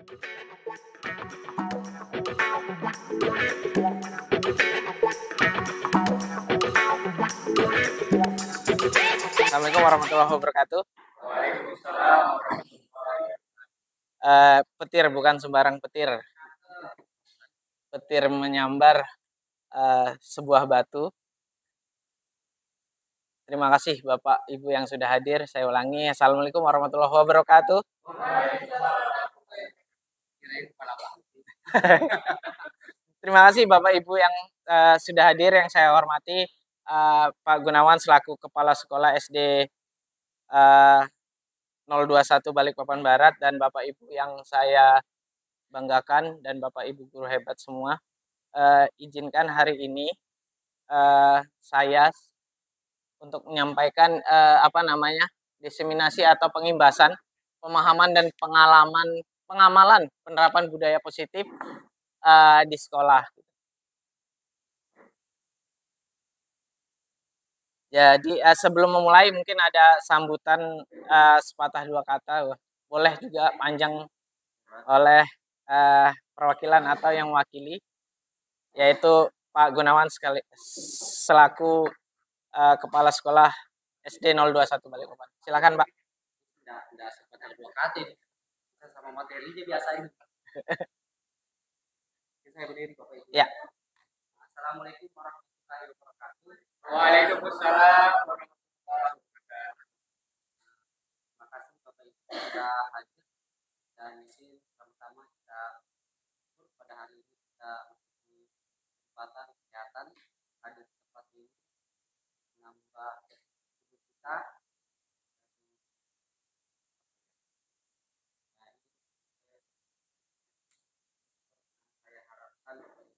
Assalamualaikum warahmatullahi wabarakatuh. Petir bukan sembarang petir. Petir menyambar sebuah batu. Terima kasih Bapak Ibu yang sudah hadir. Saya ulangi, Assalamualaikum warahmatullahi wabarakatuh. Terima kasih Bapak Ibu yang sudah hadir, yang saya hormati Pak Gunawan selaku Kepala Sekolah SD 021 Balikpapan Barat, dan Bapak Ibu yang saya banggakan dan Bapak Ibu guru hebat semua. Izinkan hari ini saya untuk menyampaikan diseminasi atau pengimbasan pemahaman dan pengamalan penerapan budaya positif di sekolah. Jadi sebelum memulai mungkin ada sambutan sepatah dua kata, boleh juga panjang oleh perwakilan atau yang mewakili, yaitu Pak Gunawan selaku Kepala Sekolah SD 021 Balikpapan. Silakan Pak. Tidak sepatah dua kata ini. Sama materinya biasa ini. Saya berdiri Bapak Ibu. Ya. Assalamualaikum warahmatullahi wabarakatuh. Waalaikumsalam warahmatullahi wabarakatuh. Terima kasih Bapak Ibu sudah hadir, dan ini sama-sama kita pada hari ini kita memiliki kesempatan kesehatan hadir di tempat ini menambah tubuh kita. Saya harapkan materi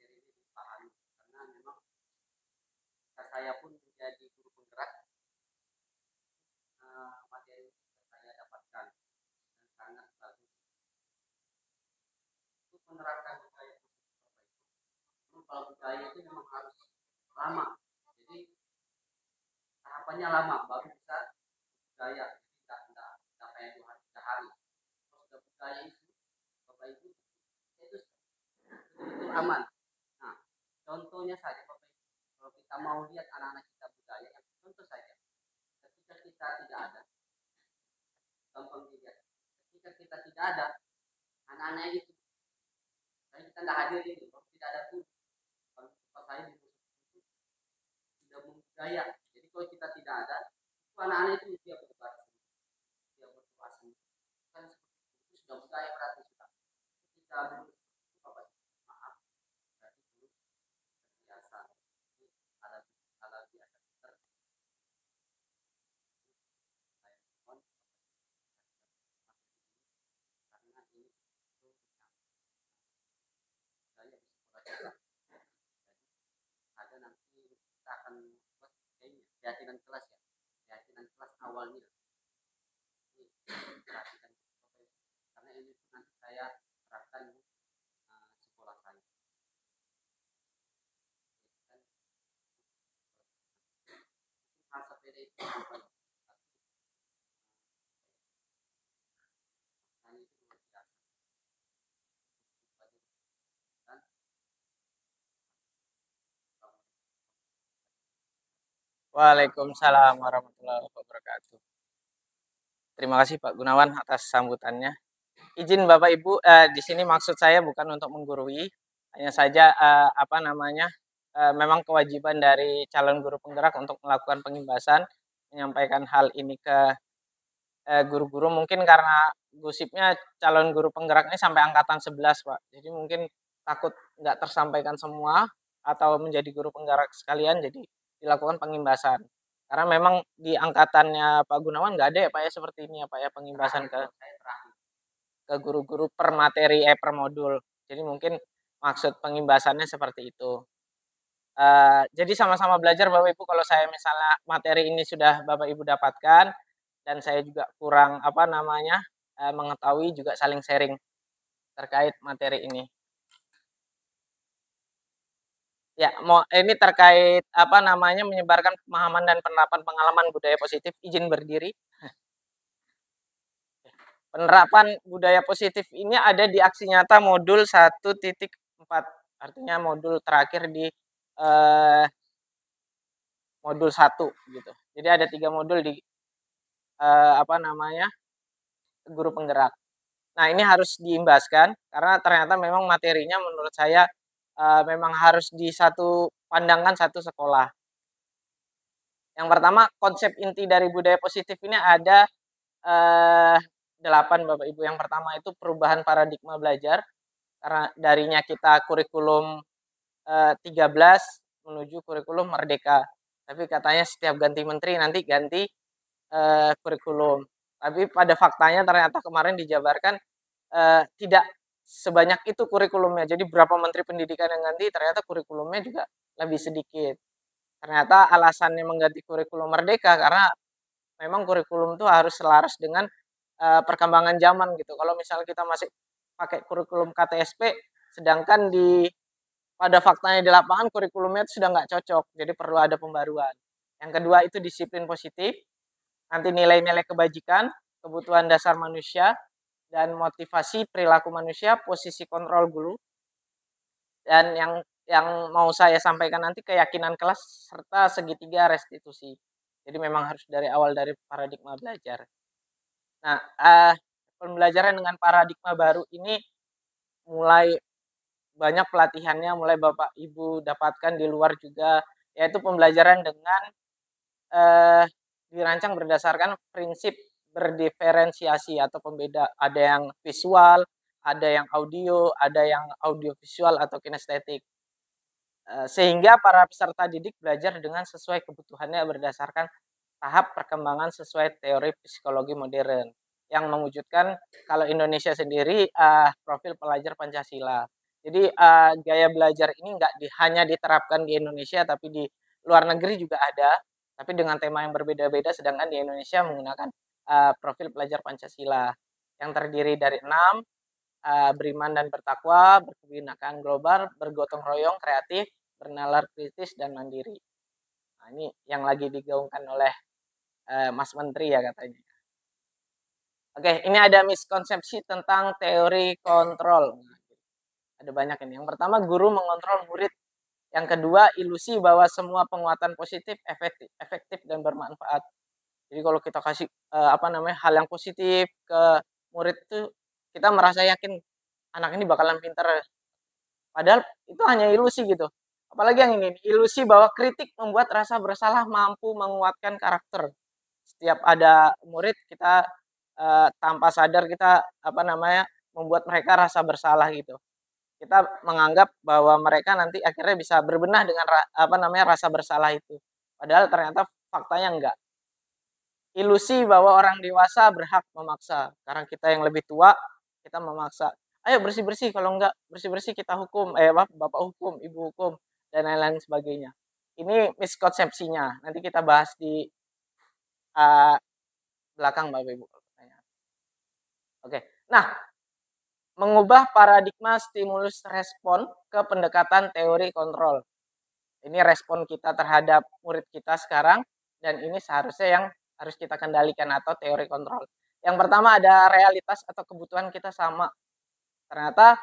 ini dipahami, karena memang saya pun menjadi guru penggerak, materi yang saya dapatkan dan sangat bagus untuk menerapkan budaya itu. Kalau budaya itu memang harus lama, jadi tahapannya lama baru bisa budaya, tidak kayak 2 hari 3 hari. Kalau sudah budaya itu Bapak Ibu itu aman. Nah, contohnya saja Bapak Ibu, kalau kita mau lihat anak-anak kita budaya, yang contoh saja ketika kita tidak ada, gampang dilihat, ketika kita tidak ada, anak-anak itu kalau kita tidak hadir itu, kalau tidak ada tuh, kalau tempat saya di tidak membudaya. Jadi kalau kita tidak ada, itu anak-anak itu dia berubah, dia berubah kan itu sudah budaya, berarti sudah kita maaf berarti itu biasa ala biasa saya mohon karena ini itu budaya di sekolah kita. Jadi ada nanti kita akan buat keyakinan kelas ya, keyakinan kelas awalnya ini perhatikan karena ini nanti saya terapkan di sekolah saya. Hal sepeda itu apa? Hanya itu luar biasa. Waalaikumsalam warahmatullahi wabarakatuh. Terima kasih Pak Gunawan atas sambutannya. Izin Bapak Ibu, di sini maksud saya bukan untuk menggurui, hanya saja memang kewajiban dari calon guru penggerak untuk melakukan pengimbasan, menyampaikan hal ini ke guru-guru. Mungkin karena gosipnya calon guru penggerak ini sampai angkatan 11 Pak, jadi mungkin takut nggak tersampaikan semua atau menjadi guru penggerak sekalian, jadi dilakukan pengimbasan. Karena memang di angkatannya Pak Gunawan nggak ada ya Pak ya seperti ini ya Pak ya, pengimbasan ke guru-guru per materi per modul. Jadi mungkin maksud pengimbasannya seperti itu. Jadi sama-sama belajar Bapak Ibu. Kalau saya misalnya materi ini sudah Bapak Ibu dapatkan dan saya juga kurang mengetahui, juga saling sharing terkait materi ini. Ya, ini terkait apa namanya menyebarkan pemahaman dan penerapan pengalaman budaya positif, izin berdiri. Penerapan budaya positif ini ada di aksi nyata modul 1.4, artinya modul terakhir di modul 1 gitu. Jadi ada 3 modul di apa namanya guru penggerak. Nah, ini harus diimbaskan karena ternyata memang materinya menurut saya memang harus di satu pandangan satu sekolah. Yang pertama, konsep inti dari budaya positif ini ada 8 Bapak Ibu. Yang pertama itu perubahan paradigma belajar, karena darinya kita kurikulum 13 menuju kurikulum merdeka. Tapi katanya setiap ganti menteri nanti ganti kurikulum. Tapi pada faktanya ternyata kemarin dijabarkan tidak sebanyak itu kurikulumnya. Jadi berapa menteri pendidikan yang ganti, ternyata kurikulumnya juga lebih sedikit. Ternyata alasannya mengganti kurikulum merdeka karena memang kurikulum itu harus selaras dengan perkembangan zaman gitu. Kalau misalnya kita masih pakai kurikulum KTSP, sedangkan pada faktanya di lapangan kurikulumnya itu sudah nggak cocok, jadi perlu ada pembaruan. Yang kedua itu disiplin positif, nanti nilai-nilai kebajikan, kebutuhan dasar manusia, dan motivasi perilaku manusia, posisi kontrol guru, dan yang mau saya sampaikan nanti keyakinan kelas serta segitiga restitusi. Jadi memang harus dari awal dari paradigma belajar. Nah, pembelajaran dengan paradigma baru ini mulai banyak pelatihannya, mulai Bapak Ibu dapatkan di luar juga, yaitu pembelajaran dengan dirancang berdasarkan prinsip berdiferensiasi atau pembeda. Ada yang visual, ada yang audio, ada yang audiovisual atau kinestetik. Sehingga para peserta didik belajar dengan sesuai kebutuhannya berdasarkan tahap perkembangan sesuai teori psikologi modern yang mewujudkan kalau Indonesia sendiri profil pelajar Pancasila. Jadi gaya belajar ini hanya diterapkan di Indonesia tapi di luar negeri juga ada, tapi dengan tema yang berbeda-beda, sedangkan di Indonesia menggunakan profil pelajar Pancasila yang terdiri dari 6, beriman dan bertakwa, berkebinekaan global, bergotong royong, kreatif, bernalar kritis, dan mandiri. Nah, ini yang lagi digaungkan oleh Mas Menteri ya katanya. Oke, ini ada miskonsepsi tentang teori kontrol. Ada banyak ini. Yang pertama, guru mengontrol murid. Yang kedua, ilusi bahwa semua penguatan positif efektif dan bermanfaat. Jadi kalau kita kasih hal yang positif ke murid itu, kita merasa yakin anak ini bakalan pintar. Padahal itu hanya ilusi gitu. Apalagi yang ini, ilusi bahwa kritik membuat rasa bersalah mampu menguatkan karakter. Setiap ada murid kita tanpa sadar kita membuat mereka rasa bersalah gitu. Kita menganggap bahwa mereka nanti akhirnya bisa berbenah dengan rasa bersalah itu. Padahal ternyata faktanya enggak. Ilusi bahwa orang dewasa berhak memaksa. Karena kita yang lebih tua, kita memaksa. Ayo bersih-bersih, kalau enggak bersih-bersih kita hukum, bapak hukum, ibu hukum, dan lain-lain sebagainya. Ini miskonsepsinya. Nanti kita bahas di belakang Bapak Ibu. Oke. Nah, mengubah paradigma stimulus respon ke pendekatan teori kontrol. Ini respon kita terhadap murid kita sekarang, dan ini seharusnya yang harus kita kendalikan atau teori kontrol. Yang pertama ada realitas atau kebutuhan kita sama. Ternyata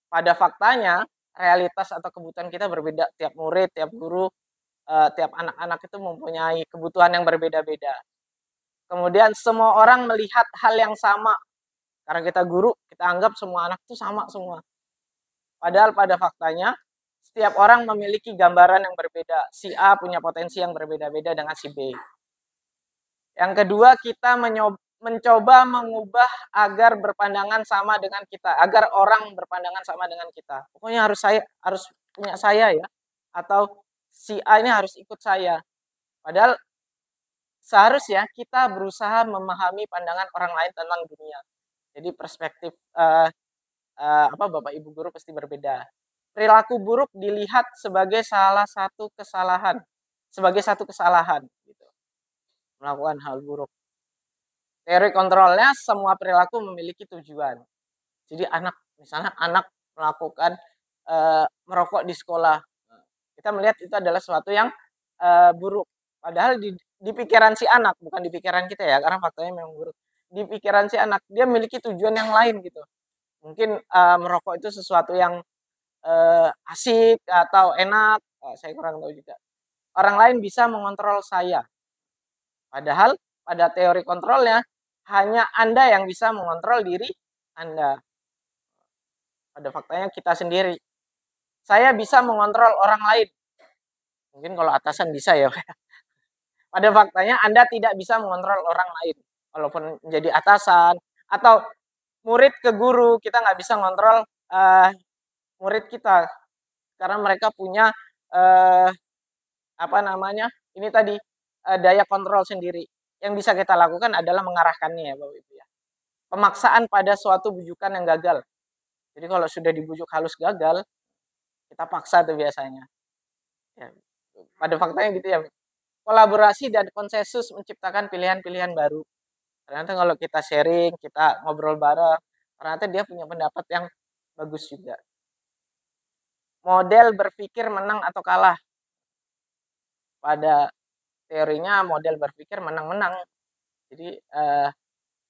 pada faktanya realitas atau kebutuhan kita berbeda. Tiap murid, tiap guru, tiap anak-anak itu mempunyai kebutuhan yang berbeda-beda. Kemudian semua orang melihat hal yang sama. Karena kita guru, kita anggap semua anak itu sama semua. Padahal pada faktanya, setiap orang memiliki gambaran yang berbeda. Si A punya potensi yang berbeda-beda dengan si B. Yang kedua, kita mencoba mengubah agar berpandangan sama dengan kita. Agar orang berpandangan sama dengan kita. Pokoknya harus punya saya ya. Atau si A ini harus ikut saya. Padahal seharusnya kita berusaha memahami pandangan orang lain tentang dunia. Jadi perspektif Bapak Ibu guru pasti berbeda. Perilaku buruk dilihat sebagai satu kesalahan gitu. Melakukan hal buruk. Teori kontrolnya semua perilaku memiliki tujuan. Jadi misalnya anak melakukan merokok di sekolah, Kita melihat itu adalah sesuatu yang buruk. Padahal di pikiran si anak, bukan di pikiran kita ya, karena faktanya memang buruk. Di pikiran si anak, dia memiliki tujuan yang lain gitu. Mungkin merokok itu sesuatu yang asik atau enak, saya kurang tahu juga. Orang lain bisa mengontrol saya. Padahal pada teori kontrolnya, hanya Anda yang bisa mengontrol diri Anda. Pada faktanya kita sendiri. Saya bisa mengontrol orang lain. Mungkin kalau atasan bisa ya. Pada faktanya Anda tidak bisa mengontrol orang lain. Walaupun menjadi atasan atau murid ke guru, kita nggak bisa mengontrol murid kita. Karena mereka punya ini tadi daya kontrol sendiri. Yang bisa kita lakukan adalah mengarahkannya ya Bapak Ibu ya. Pemaksaan pada suatu bujukan yang gagal. Jadi kalau sudah dibujuk halus gagal, kita paksa tuh biasanya. Ya, pada faktanya gitu ya. Kolaborasi dan konsensus menciptakan pilihan-pilihan baru. Ternyata kalau kita sharing, kita ngobrol bareng, ternyata dia punya pendapat yang bagus juga. Model berpikir menang atau kalah. Pada teorinya model berpikir menang-menang. Jadi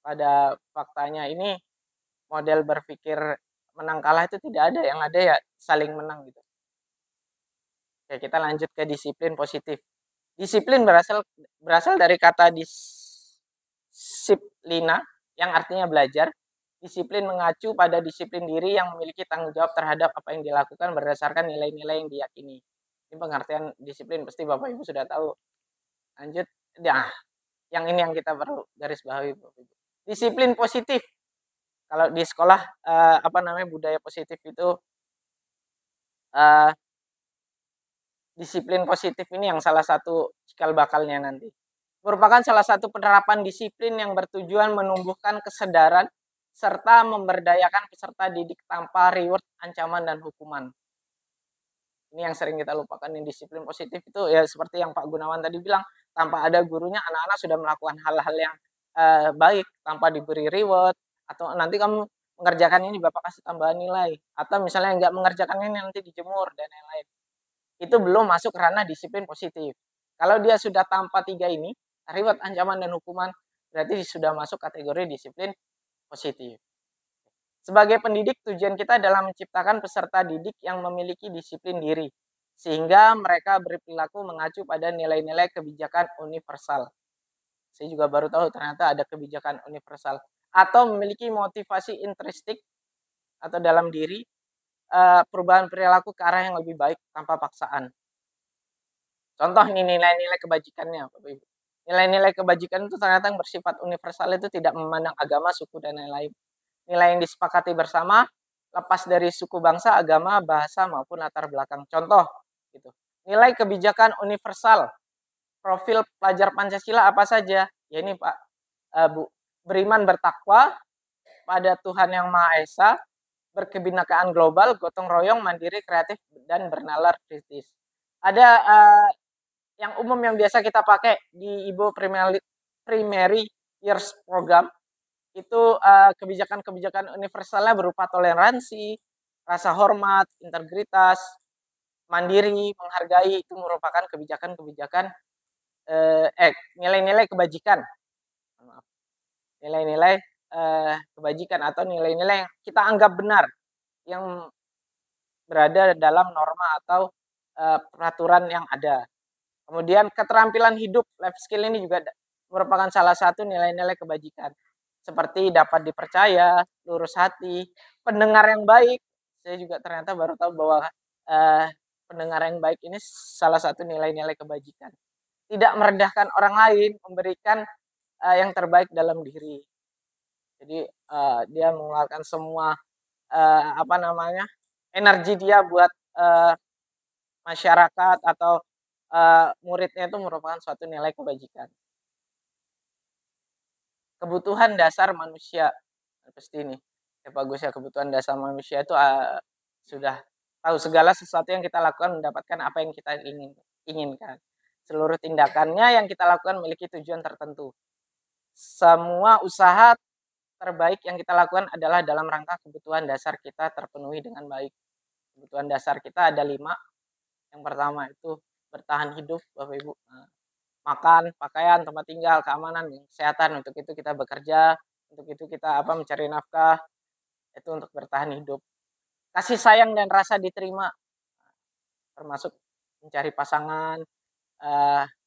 pada faktanya ini model berpikir menang kalah itu tidak ada, yang ada ya saling menang gitu. Oke, kita lanjut ke disiplin positif. Disiplin berasal dari kata disiplina yang artinya belajar. Disiplin mengacu pada disiplin diri yang memiliki tanggung jawab terhadap apa yang dilakukan berdasarkan nilai-nilai yang diyakini. Ini pengertian disiplin pasti Bapak Ibu sudah tahu. Lanjut, nah, yang ini yang kita perlu garis bawahi. Disiplin positif. Kalau di sekolah budaya positif itu disiplin positif ini yang salah satu cikal bakalnya nanti. Merupakan salah satu penerapan disiplin yang bertujuan menumbuhkan kesadaran serta memberdayakan peserta didik tanpa reward, ancaman, dan hukuman. Ini yang sering kita lupakan. Yang disiplin positif itu ya seperti yang Pak Gunawan tadi bilang, tanpa ada gurunya anak-anak sudah melakukan hal-hal yang baik tanpa diberi reward, atau nanti kamu mengerjakan ini Bapak kasih tambahan nilai, atau misalnya nggak mengerjakan ini nanti dijemur dan lain-lain. Itu belum masuk ranah disiplin positif. Kalau dia sudah tanpa 3 ini, reward, ancaman, dan hukuman, berarti sudah masuk kategori disiplin positif. Sebagai pendidik, tujuan kita adalah menciptakan peserta didik yang memiliki disiplin diri, sehingga mereka berperilaku mengacu pada nilai-nilai kebijakan universal. Saya juga baru tahu ternyata ada kebijakan universal. Atau memiliki motivasi intrinsik atau dalam diri, perubahan perilaku ke arah yang lebih baik tanpa paksaan. Contoh nih nilai-nilai kebajikannya, Bapak Ibu. Nilai-nilai kebajikan itu ternyata yang bersifat universal itu tidak memandang agama, suku, dan lain-lain. Nilai yang disepakati bersama, lepas dari suku, bangsa, agama, bahasa, maupun latar belakang. Contoh, gitu. Nilai kebijakan universal, profil pelajar Pancasila apa saja? Ya ini Pak, Bu. Beriman bertakwa pada Tuhan Yang Maha Esa, berkebinekaan global, gotong royong, mandiri, kreatif, dan bernalar kritis. Ada yang umum yang biasa kita pakai di Ibu Primary Years Program, itu kebijakan-kebijakan universalnya berupa toleransi, rasa hormat, integritas, mandiri, menghargai, itu merupakan kebijakan-kebijakan nilai-nilai kebajikan. Nilai-nilai kebajikan atau nilai-nilai yang kita anggap benar, yang berada dalam norma atau peraturan yang ada. Kemudian keterampilan hidup, life skill ini juga merupakan salah satu nilai-nilai kebajikan. Seperti dapat dipercaya, lurus hati, pendengar yang baik. Saya juga ternyata baru tahu bahwa pendengar yang baik ini salah satu nilai-nilai kebajikan. Tidak merendahkan orang lain, memberikan yang terbaik dalam diri. Jadi dia mengeluarkan semua energi dia buat masyarakat atau muridnya itu merupakan suatu nilai kebajikan. Kebutuhan dasar manusia, pasti ini ya bagus ya, kebutuhan dasar manusia itu sudah tahu segala sesuatu yang kita lakukan mendapatkan apa yang kita inginkan. Seluruh tindakannya yang kita lakukan memiliki tujuan tertentu. Semua usaha terbaik yang kita lakukan adalah dalam rangka kebutuhan dasar kita terpenuhi dengan baik. Kebutuhan dasar kita ada 5. Yang pertama itu bertahan hidup, Bapak Ibu. Makan, pakaian, tempat tinggal, keamanan, kesehatan. Untuk itu kita bekerja, untuk itu kita mencari nafkah. Itu untuk bertahan hidup. Kasih sayang dan rasa diterima, termasuk mencari pasangan,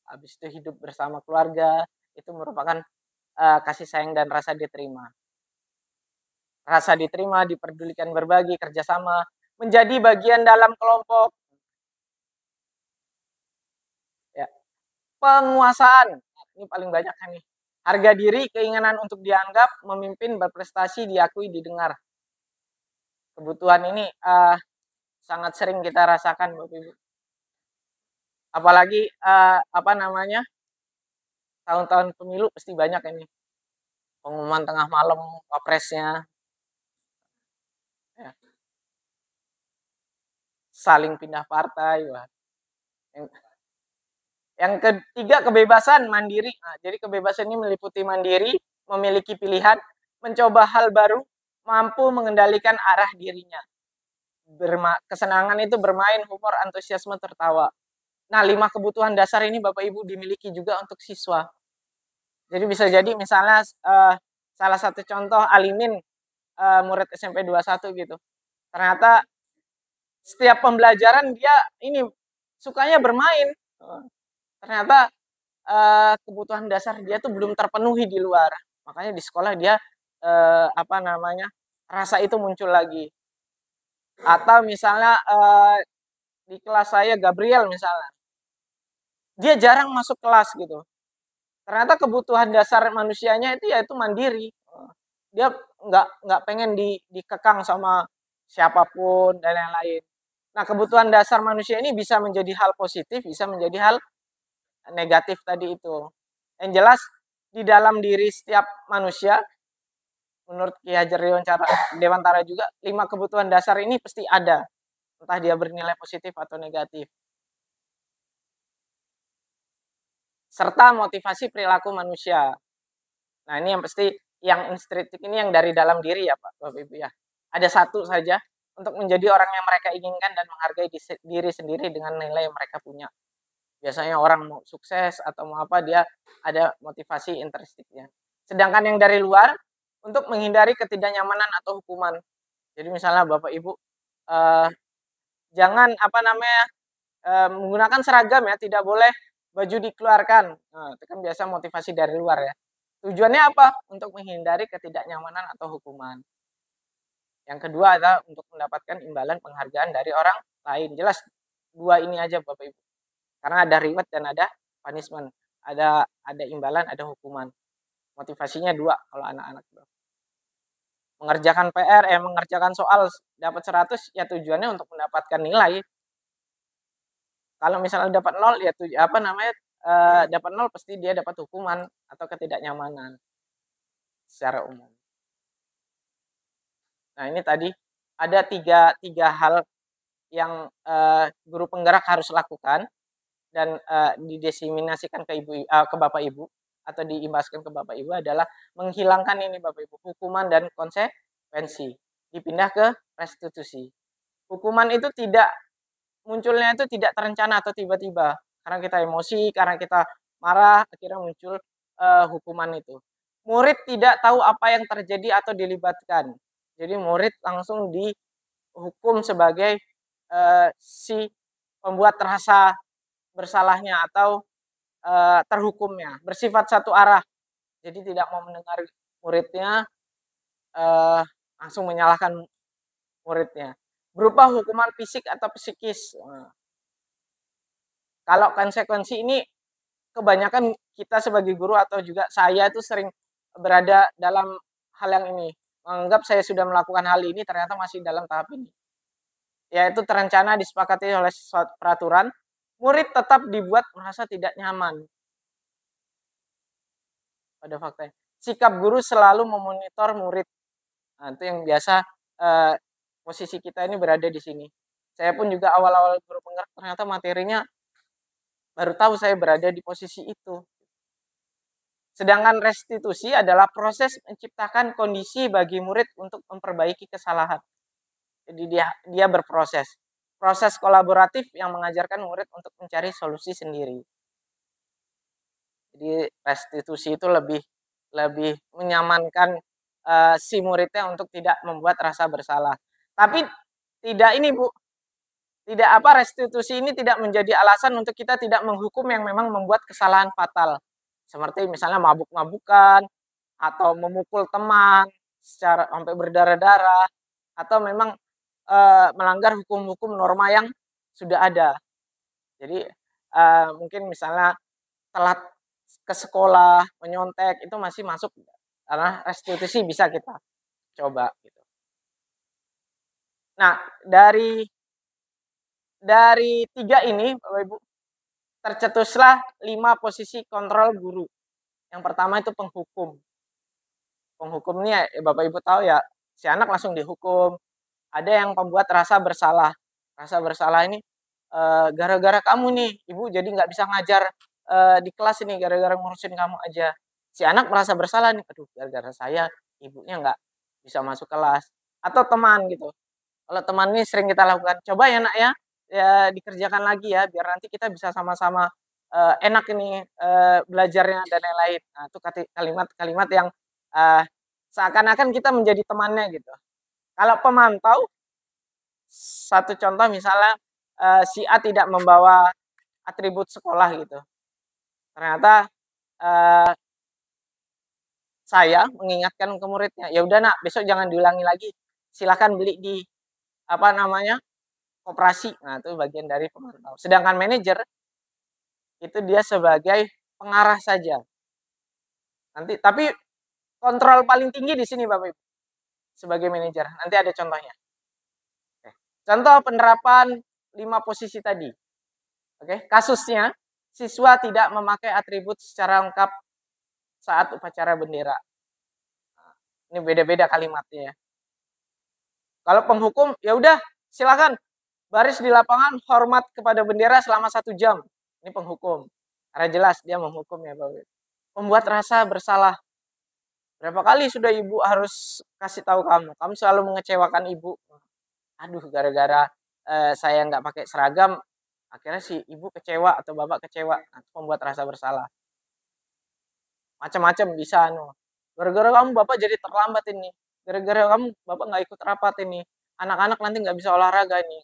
habis itu hidup bersama keluarga, itu merupakan kasih sayang dan rasa diterima. Rasa diterima, diperdulikan, berbagi, kerjasama, menjadi bagian dalam kelompok. Ya. Penguasaan, ini paling banyak kan nih. Harga diri, keinginan untuk dianggap, memimpin, berprestasi, diakui, didengar. Kebutuhan ini sangat sering kita rasakan, Bapak Ibu. Apalagi tahun-tahun pemilu pasti banyak ini. Pengumuman tengah malam, wapresnya. Ya. Saling pindah partai. Wah. Yang ketiga, kebebasan mandiri. Nah, jadi kebebasan ini meliputi mandiri, memiliki pilihan, mencoba hal baru, mampu mengendalikan arah dirinya. Kesenangan itu bermain, humor, antusiasme, tertawa. Nah, 5 kebutuhan dasar ini Bapak Ibu dimiliki juga untuk siswa. Jadi bisa jadi misalnya salah satu contoh Alimin, murid SMP 21 gitu. Ternyata setiap pembelajaran dia ini sukanya bermain. Ternyata kebutuhan dasar dia tuh belum terpenuhi di luar. Makanya di sekolah dia rasa itu muncul lagi. Atau misalnya di kelas saya Gabriel misalnya, dia jarang masuk kelas gitu. Ternyata kebutuhan dasar manusianya itu yaitu mandiri. Dia nggak pengen dikekang sama siapapun dan lain-lain. Nah, kebutuhan dasar manusia ini bisa menjadi hal positif, bisa menjadi hal negatif tadi itu. Yang jelas di dalam diri setiap manusia, menurut Ki Hajar Dewantara juga, 5 kebutuhan dasar ini pasti ada. Entah dia bernilai positif atau negatif. Serta motivasi perilaku manusia. Nah, ini yang pasti, yang intrinsik ini yang dari dalam diri ya Pak, Bapak Ibu ya. Ada satu saja untuk menjadi orang yang mereka inginkan dan menghargai diri sendiri dengan nilai yang mereka punya. Biasanya orang mau sukses atau mau apa, dia ada motivasi intrinsiknya. Sedangkan yang dari luar, untuk menghindari ketidaknyamanan atau hukuman. Jadi misalnya Bapak Ibu, jangan menggunakan seragam ya, tidak boleh baju dikeluarkan. Nah, itu kan biasa motivasi dari luar ya. Tujuannya apa? Untuk menghindari ketidaknyamanan atau hukuman. Yang kedua adalah untuk mendapatkan imbalan penghargaan dari orang lain. Jelas 2 ini aja Bapak Ibu. Karena ada reward dan ada punishment. Ada imbalan, ada hukuman. Motivasinya 2 kalau anak-anak. Mengerjakan PR, mengerjakan soal dapat 100, ya tujuannya untuk mendapatkan nilai. Kalau misalnya dapat 0, ya dapat 0 pasti dia dapat hukuman atau ketidaknyamanan secara umum. Nah, ini tadi ada tiga hal yang guru penggerak harus lakukan dan didiseminasikan ke Bapak Ibu atau diimbaskan ke Bapak Ibu adalah menghilangkan ini Bapak Ibu, hukuman dan konsekuensi, dipindah ke restitusi. Hukuman itu munculnya itu tidak terencana atau tiba-tiba, karena kita emosi, karena kita marah, akhirnya muncul hukuman itu. Murid tidak tahu apa yang terjadi atau dilibatkan. Jadi murid langsung dihukum sebagai si pembuat rasa bersalahnya atau terhukumnya, bersifat satu arah. Jadi tidak mau mendengar muridnya, langsung menyalahkan muridnya. Berupa hukuman fisik atau psikis. Kalau konsekuensi ini kebanyakan kita sebagai guru atau juga saya itu sering berada dalam hal yang ini. Menganggap saya sudah melakukan hal ini, ternyata masih dalam tahap ini. Yaitu terencana disepakati oleh suatu peraturan, murid tetap dibuat merasa tidak nyaman. Pada faktanya, sikap guru selalu memonitor murid. Nah, itu yang biasa posisi kita ini berada di sini. Saya pun juga awal-awal guru penggerak ternyata materinya baru tahu saya berada di posisi itu. Sedangkan restitusi adalah proses menciptakan kondisi bagi murid untuk memperbaiki kesalahan. Jadi dia berproses. proses kolaboratif yang mengajarkan murid untuk mencari solusi sendiri. Jadi restitusi itu lebih menyamankan si muridnya untuk tidak membuat rasa bersalah. Tapi tidak ini Bu, tidak restitusi ini tidak menjadi alasan untuk kita tidak menghukum yang memang membuat kesalahan fatal. Seperti misalnya mabuk-mabukan atau memukul teman secara sampai berdarah-darah atau memang melanggar hukum-hukum norma yang sudah ada. Jadi mungkin misalnya telat ke sekolah, menyontek itu masih masuk karena restitusi bisa kita coba gitu. Nah, dari 3 ini Bapak Ibu tercetuslah 5 posisi kontrol guru. Yang pertama itu penghukum. Penghukum ini ya Bapak Ibu tahu ya, si anak langsung dihukum. Ada yang pembuat rasa bersalah. Rasa bersalah ini gara-gara kamu nih, Ibu jadi nggak bisa ngajar di kelas ini gara-gara ngurusin kamu aja. Si anak merasa bersalah nih, aduh gara-gara saya ibunya nggak bisa masuk kelas. Atau teman gitu. Kalau teman ini sering kita lakukan, coba ya nak ya dikerjakan lagi ya, biar nanti kita bisa sama-sama enak ini belajarnya dan lain-lain. Nah itu kalimat-kalimat yang seakan-akan kita menjadi temannya gitu. Kalau pemantau, satu contoh misalnya si A tidak membawa atribut sekolah gitu. Ternyata saya mengingatkan ke muridnya, ya udah nak, besok jangan diulangi lagi. Silakan beli di koperasi. Nah, itu bagian dari pemantau. Sedangkan manajer itu dia sebagai pengarah saja. Nanti tapi kontrol paling tinggi di sini Bapak Ibu. Sebagai manajer. Nanti ada contohnya. Oke. Contoh penerapan 5 posisi tadi. Oke, kasusnya siswa tidak memakai atribut secara lengkap saat upacara bendera. Ini beda-beda kalimatnya ya. Kalau penghukum, ya udah silakan baris di lapangan, hormat kepada bendera selama 1 jam. Ini penghukum. Karena jelas dia menghukum ya Bapak. Membuat rasa bersalah. Berapa kali sudah ibu harus kasih tahu kamu selalu mengecewakan ibu. Aduh, gara-gara saya nggak pakai seragam, akhirnya si ibu kecewa atau bapak kecewa. Nah, membuat rasa bersalah. Macam-macam bisa gara-gara kamu bapak jadi terlambat ini, gara-gara kamu bapak nggak ikut rapat ini, anak-anak nanti nggak bisa olahraga ini,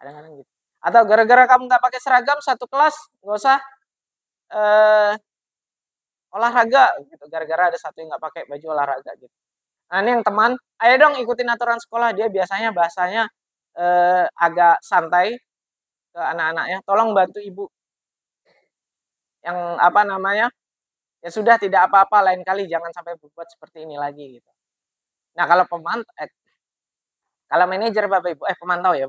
kadang-kadang gitu. Atau gara-gara kamu nggak pakai seragam satu kelas nggak usah olahraga gitu, gara-gara ada satu yang nggak pakai baju olahraga gitu. Nah ini yang teman, ayo dong ikutin aturan sekolah. Dia biasanya bahasanya agak santai ke anak-anaknya, tolong bantu ibu yang ya sudah tidak apa-apa, lain kali jangan sampai berbuat seperti ini lagi gitu. Nah kalau kalau manajer Bapak Ibu pemantau ya,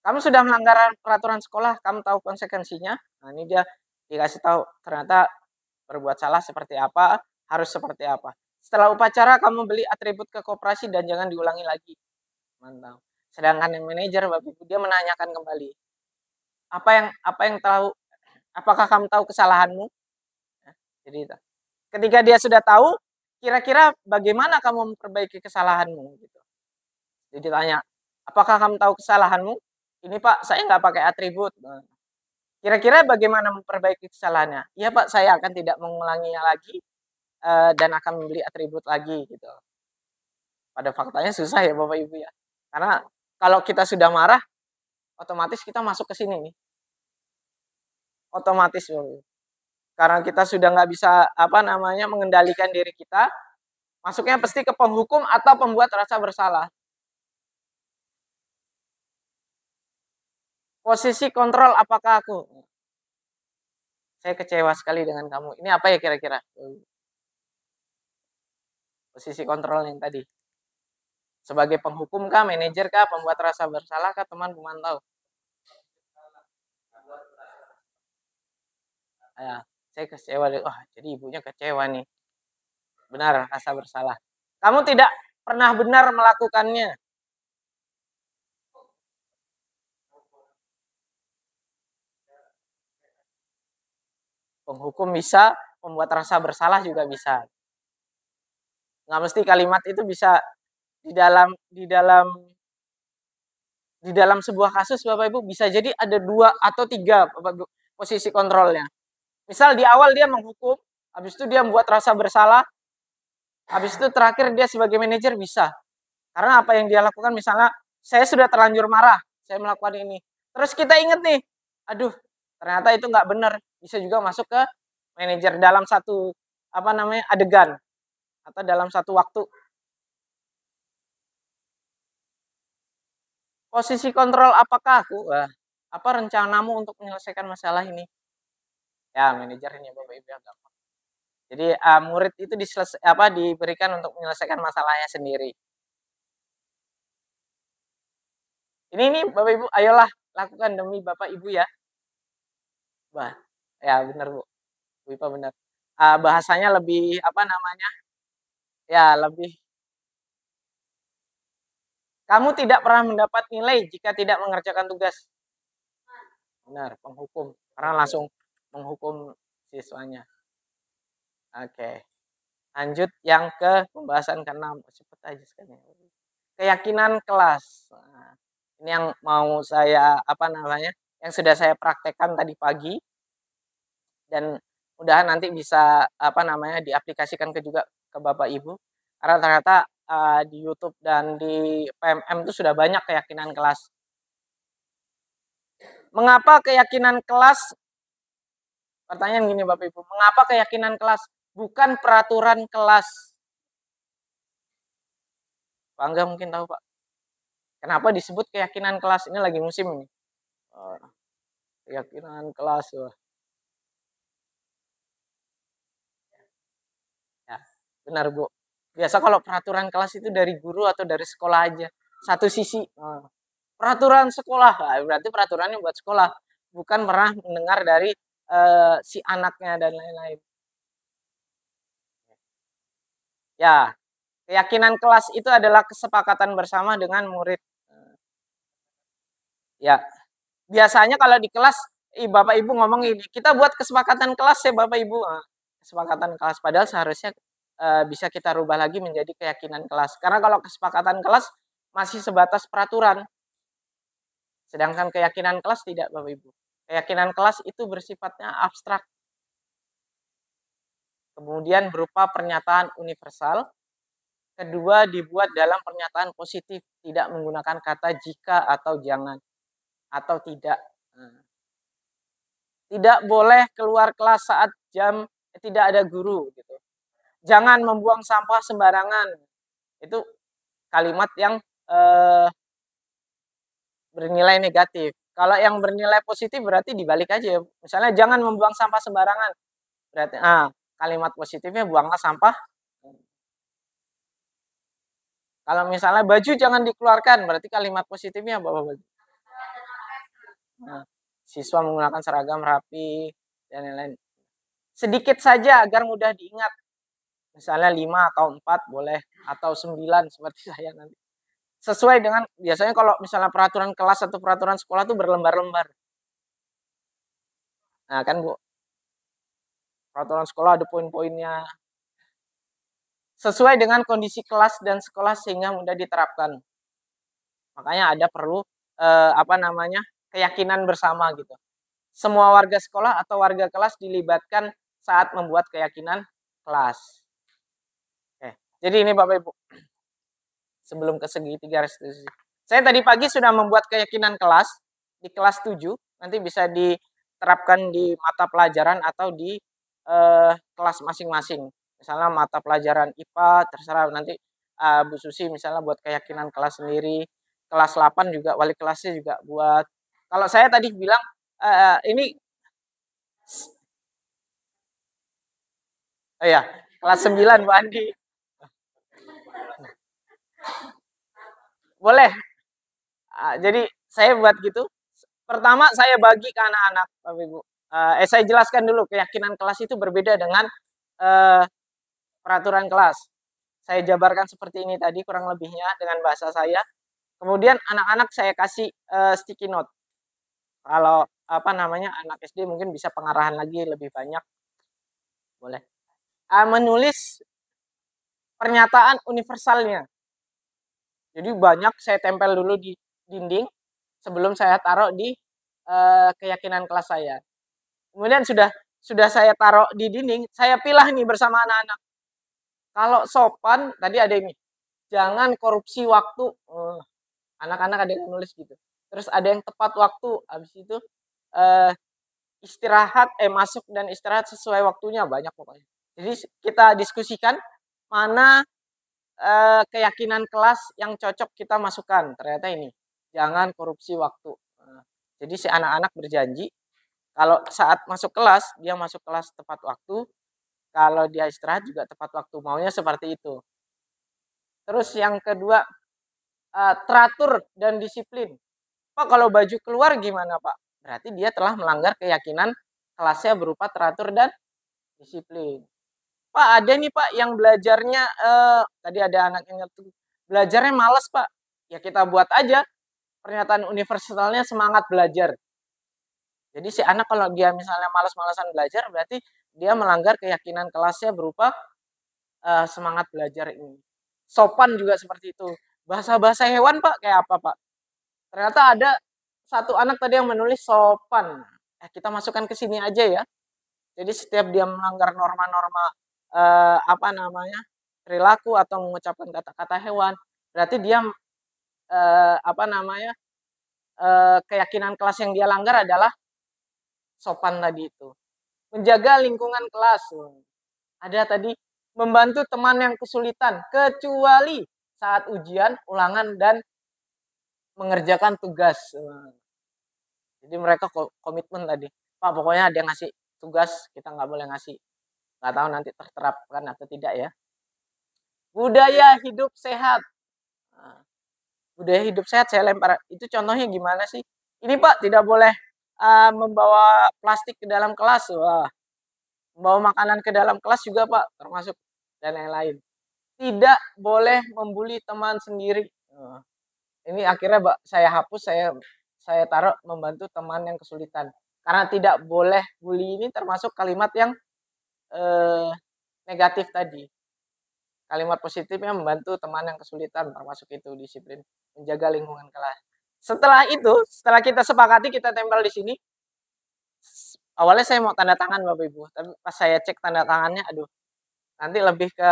kamu sudah melanggar peraturan sekolah, kamu tahu konsekuensinya. Nah ini dia dikasih tahu ternyata berbuat salah seperti apa, harus seperti apa. Setelah upacara kamu beli atribut ke koperasi dan jangan diulangi lagi. Mantap. Sedangkan yang manajer Bapak Ibu dia menanyakan kembali, apa yang tahu, apakah kamu tahu kesalahanmu? Jadi ketika dia sudah tahu, kira-kira bagaimana kamu memperbaiki kesalahanmu gitu. Jadi tanya, apakah kamu tahu kesalahanmu? Ini Pak, saya nggak pakai atribut. Kira-kira bagaimana memperbaiki kesalahannya? Iya Pak, saya akan tidak mengulanginya lagi dan akan membeli atribut lagi gitu. Pada faktanya susah ya Bapak Ibu ya. Karena kalau kita sudah marah, otomatis kita masuk ke sini nih. Otomatis Bapak Ibu. Karena kita sudah nggak bisa mengendalikan diri kita, masuknya pasti ke penghukum atau pembuat rasa bersalah. Posisi kontrol apakah aku? Saya kecewa sekali dengan kamu. Ini apa ya kira-kira? Posisi kontrol yang tadi. Sebagai penghukum kah, manajer kah, pembuat rasa bersalah kah, teman pemantau? Ya, saya kecewa. Jadi ibunya kecewa nih. Benar, rasa bersalah. Kamu tidak pernah benar melakukannya. Penghukum bisa, membuat rasa bersalah juga bisa. Nggak mesti kalimat itu bisa di dalam di dalam sebuah kasus Bapak Ibu bisa jadi ada 2 atau 3 Bapak Ibu, posisi kontrolnya. Misal di awal dia menghukum, habis itu dia membuat rasa bersalah, habis itu terakhir dia sebagai manajer bisa. Karena apa yang dia lakukan, misalnya saya sudah terlanjur marah, saya melakukan ini. Terus kita ingat nih, aduh ternyata itu nggak benar, bisa juga masuk ke manajer dalam satu adegan atau dalam satu waktu. Posisi kontrol apakah aku? Apa rencanamu untuk menyelesaikan masalah ini? Ya manajernya Bapak Ibu yang gampang. Jadi murid itu diberikan untuk menyelesaikan masalahnya sendiri. Ini Bapak Ibu, ayolah lakukan demi Bapak Ibu ya. Wah, ya benar Bu. Bu Ipa benar. Bahasanya lebih Ya, lebih. Kamu tidak pernah mendapat nilai jika tidak mengerjakan tugas. Benar, penghukum. Karena langsung menghukum siswanya. Oke. Lanjut yang ke pembahasan ke-6. Cepet aja sekali. Keyakinan kelas. Nah, ini yang mau saya yang sudah saya praktekkan tadi pagi dan mudahan nanti bisa diaplikasikan juga ke Bapak Ibu. Karena ternyata di YouTube dan di PMM itu sudah banyak keyakinan kelas. Mengapa keyakinan kelas? Pertanyaan gini Bapak Ibu, mengapa keyakinan kelas bukan peraturan kelas? Pak Angga mungkin tahu Pak. Kenapa disebut keyakinan kelas? Ini lagi musim ini. Keyakinan kelas. Ya, benar Bu. Biasa kalau peraturan kelas itu dari guru atau dari sekolah aja. Satu sisi. Peraturan sekolah, berarti peraturannya buat sekolah. Bukan pernah mendengar dari si anaknya dan lain-lain. Ya, keyakinan kelas itu adalah kesepakatan bersama dengan murid. Ya, biasanya kalau di kelas, Bapak Ibu ngomong ini, kita buat kesepakatan kelas ya Bapak Ibu. Kesepakatan kelas, padahal seharusnya bisa kita rubah lagi menjadi keyakinan kelas. Karena kalau kesepakatan kelas masih sebatas peraturan. Sedangkan keyakinan kelas tidak Bapak Ibu. Keyakinan kelas itu bersifatnya abstrak. Kemudian berupa pernyataan universal. Kedua, dibuat dalam pernyataan positif, tidak menggunakan kata jika atau jangan atau tidak. Tidak boleh keluar kelas saat tidak ada guru gitu. Jangan membuang sampah sembarangan. Itu kalimat yang bernilai negatif. Kalau yang bernilai positif berarti dibalik aja. Misalnya jangan membuang sampah sembarangan. Berarti kalimat positifnya buanglah sampah. Kalau misalnya baju jangan dikeluarkan, berarti kalimat positifnya bawa baju. Nah, siswa menggunakan seragam rapi dan lain-lain. Sedikit saja agar mudah diingat. Misalnya 5 atau 4 boleh, atau 9 seperti saya nanti. Sesuai dengan, biasanya kalau misalnya peraturan kelas atau peraturan sekolah itu berlembar-lembar. Nah kan Bu, peraturan sekolah ada poin-poinnya. Sesuai dengan kondisi kelas dan sekolah sehingga mudah diterapkan. Makanya ada perlu keyakinan bersama gitu. Semua warga sekolah atau warga kelas dilibatkan saat membuat keyakinan kelas. Oke. Jadi ini Bapak Ibu, sebelum ke segitiga restitusi. Saya tadi pagi sudah membuat keyakinan kelas di kelas 7, nanti bisa diterapkan di mata pelajaran atau di kelas masing-masing. Misalnya mata pelajaran IPA, terserah nanti Bu Susi misalnya buat keyakinan kelas sendiri. Kelas 8 juga, wali kelasnya juga buat. Kalau saya tadi bilang, ini. Oh ya, kelas 9 Bu Andi. Boleh. Jadi saya buat gitu. Pertama saya bagi ke anak-anak, Bapak Ibu. Saya jelaskan dulu, keyakinan kelas itu berbeda dengan peraturan kelas. Saya jabarkan seperti ini tadi kurang lebihnya dengan bahasa saya. Kemudian anak-anak saya kasih sticky note. Kalau anak SD mungkin bisa pengarahan lagi lebih banyak. Boleh. Menulis pernyataan universalnya. Jadi banyak saya tempel dulu di dinding. sebelum saya taruh di keyakinan kelas saya. Kemudian sudah saya taruh di dinding, saya pilah nih bersama anak-anak. Kalau sopan, tadi ada ini, jangan korupsi waktu. Anak-anak ada yang nulis gitu. Terus ada yang tepat waktu, habis itu istirahat, masuk dan istirahat sesuai waktunya, banyak pokoknya. Jadi kita diskusikan mana keyakinan kelas yang cocok kita masukkan. Ternyata ini, jangan korupsi waktu. Jadi si anak-anak berjanji, kalau saat masuk kelas, dia masuk kelas tepat waktu. Kalau dia istirahat juga tepat waktu. Maunya seperti itu. Terus yang kedua, teratur dan disiplin. Pak, kalau baju keluar gimana, Pak? Berarti dia telah melanggar keyakinan kelasnya berupa teratur dan disiplin. Pak, ada nih Pak yang belajarnya, tadi ada anak yang ngetuk, belajarnya males Pak. Ya kita buat aja pernyataan universalnya semangat belajar. Jadi si anak kalau dia misalnya malas-malasan belajar, berarti dia melanggar keyakinan kelasnya berupa semangat belajar ini. Sopan juga seperti itu. Bahasa-bahasa hewan Pak, kayak apa Pak? Ternyata ada satu anak tadi yang menulis sopan. Kita masukkan ke sini aja ya. Jadi setiap dia melanggar norma-norma perilaku atau mengucapkan kata-kata hewan, berarti dia keyakinan kelas yang dia langgar adalah sopan tadi itu. Menjaga lingkungan kelas. Ada tadi membantu teman yang kesulitan kecuali saat ujian, ulangan dan mengerjakan tugas. Jadi mereka komitmen tadi. Pak, pokoknya ada yang ngasih tugas, kita nggak boleh ngasih. Nggak tahu nanti terterapkan atau tidak ya. Budaya hidup sehat. Budaya hidup sehat saya lempar. Itu contohnya gimana sih? Ini Pak, tidak boleh membawa plastik ke dalam kelas. Wah, membawa makanan ke dalam kelas juga Pak, termasuk dan lain-lain. Tidak boleh membuli teman sendiri. Ini akhirnya Pak, saya hapus, saya taruh membantu teman yang kesulitan. Karena tidak boleh bully ini termasuk kalimat yang negatif tadi. Kalimat positifnya membantu teman yang kesulitan, termasuk itu disiplin, menjaga lingkungan kelas. Setelah itu, setelah kita sepakati, kita tempel di sini. Awalnya saya mau tanda tangan Bapak Ibu, tapi pas saya cek tanda tangannya, aduh, nanti lebih ke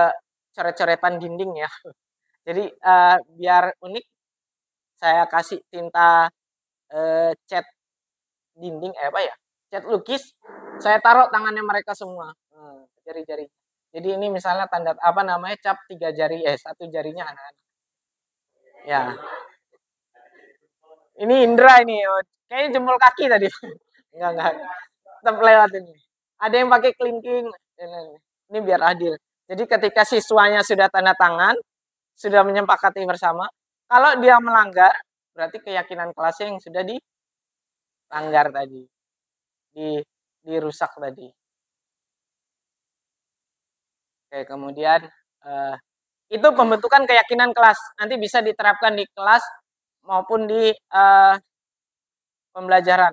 coret-coretan dinding ya. Jadi biar unik, saya kasih tinta cat dinding, cat lukis, saya taruh tangannya mereka semua, jari-jari. Jadi ini misalnya tanda cap 3 jari, 1 jarinya anak-anak. Ya. Ini Indra ini, kayaknya jempol kaki tadi. Enggak. Tetap lewat ini. Ada yang pakai kelingking. Ini biar adil. Jadi ketika siswanya sudah tanda tangan, sudah menyepakati bersama, kalau dia melanggar, berarti keyakinan kelasnya yang sudah dilanggar tadi. Dirusak tadi. Oke, kemudian itu pembentukan keyakinan kelas. Nanti bisa diterapkan di kelas maupun di pembelajaran.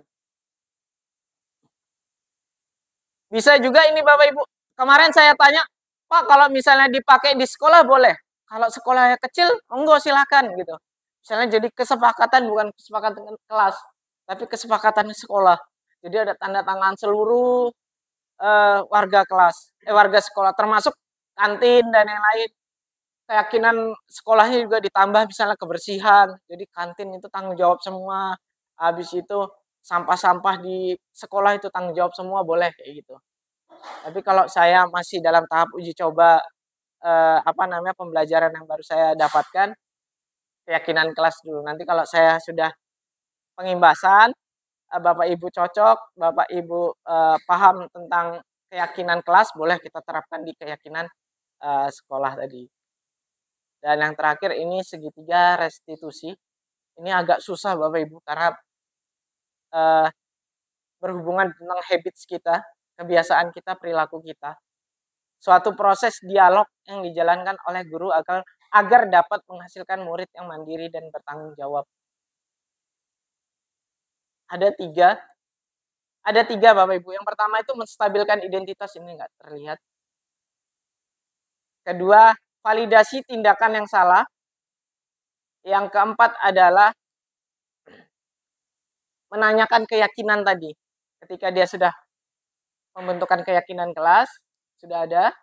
Bisa juga ini Bapak Ibu. Kemarin saya tanya, Pak, kalau misalnya dipakai di sekolah boleh? Kalau sekolahnya kecil, enggak silakan gitu. Misalnya jadi kesepakatan, bukan kesepakatan kelas, tapi kesepakatan sekolah. Jadi ada tanda tangan seluruh warga kelas, warga sekolah, termasuk kantin dan yang lain. Keyakinan sekolahnya juga ditambah misalnya kebersihan. Jadi kantin itu tanggung jawab semua. Habis itu sampah-sampah di sekolah itu tanggung jawab semua, boleh kayak gitu. Tapi kalau saya masih dalam tahap uji coba pembelajaran yang baru saya dapatkan, keyakinan kelas dulu. Nanti kalau saya sudah pengimbasan, Bapak Ibu cocok, Bapak Ibu paham tentang keyakinan kelas, boleh kita terapkan di keyakinan sekolah tadi. Dan yang terakhir ini segitiga restitusi. Ini agak susah Bapak Ibu karena berhubungan tentang habits kita, kebiasaan kita, perilaku kita. Suatu proses dialog yang dijalankan oleh guru agar dapat menghasilkan murid yang mandiri dan bertanggung jawab. Ada tiga Bapak Ibu. Yang pertama itu menstabilkan identitas, ini nggak terlihat. Kedua, validasi tindakan yang salah. Yang keempat adalah menanyakan keyakinan tadi. Ketika dia sudah pembentukan keyakinan kelas, sudah ada,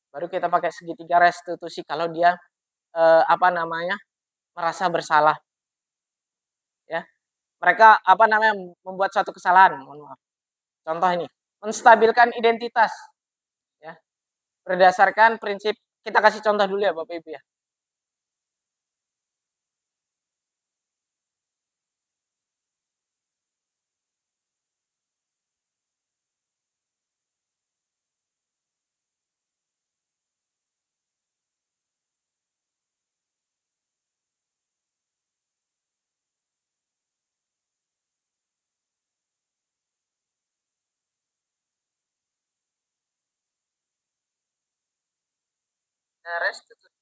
baru kita pakai segitiga restitusi kalau dia merasa bersalah. Ya. Mereka membuat suatu kesalahan, mohon maaf. Contoh ini, menstabilkan identitas. Ya. Berdasarkan prinsip, kita kasih contoh dulu ya Bapak Ibu ya. Restitusi.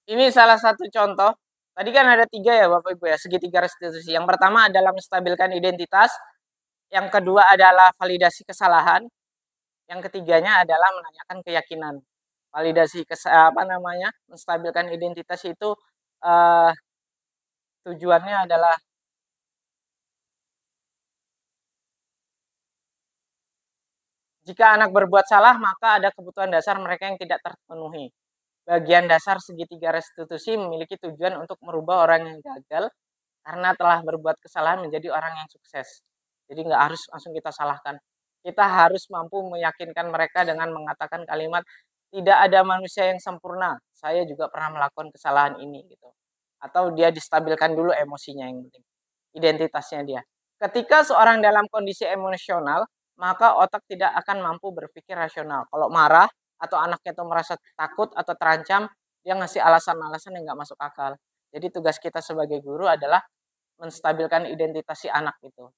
Ini salah satu contoh. Tadi kan ada 3 ya Bapak Ibu ya, segitiga restitusi. Yang pertama adalah menstabilkan identitas. Yang kedua adalah validasi kesalahan. Yang ketiganya adalah menanyakan keyakinan. Validasi menstabilkan identitas itu tujuannya adalah jika anak berbuat salah, maka ada kebutuhan dasar mereka yang tidak terpenuhi. Bagian dasar segitiga restitusi memiliki tujuan untuk merubah orang yang gagal karena telah berbuat kesalahan menjadi orang yang sukses. Jadi nggak harus langsung kita salahkan. Kita harus mampu meyakinkan mereka dengan mengatakan kalimat, tidak ada manusia yang sempurna. Saya juga pernah melakukan kesalahan ini gitu. Atau dia distabilkan dulu emosinya yang penting. Identitasnya dia. Ketika seorang dalam kondisi emosional, maka otak tidak akan mampu berpikir rasional. Kalau marah, atau anaknya itu merasa takut atau terancam, dia ngasih alasan-alasan yang nggak masuk akal. Jadi tugas kita sebagai guru adalah menstabilkan identitas si anak itu.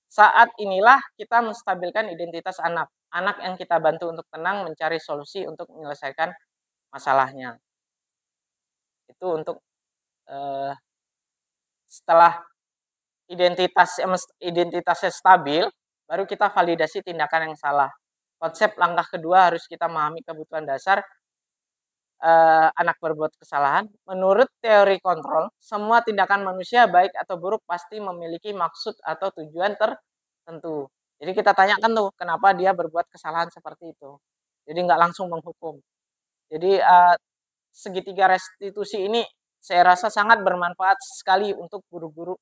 Saat inilah kita menstabilkan identitas anak. Anak yang kita bantu untuk tenang mencari solusi untuk menyelesaikan masalahnya. Itu untuk setelah identitasnya stabil, baru kita validasi tindakan yang salah. Konsep langkah kedua harus kita memahami kebutuhan dasar anak berbuat kesalahan. Menurut teori kontrol, semua tindakan manusia baik atau buruk pasti memiliki maksud atau tujuan tertentu. Jadi kita tanyakan tuh kenapa dia berbuat kesalahan seperti itu. Jadi nggak langsung menghukum. Jadi segitiga restitusi ini saya rasa sangat bermanfaat sekali untuk guru-guru.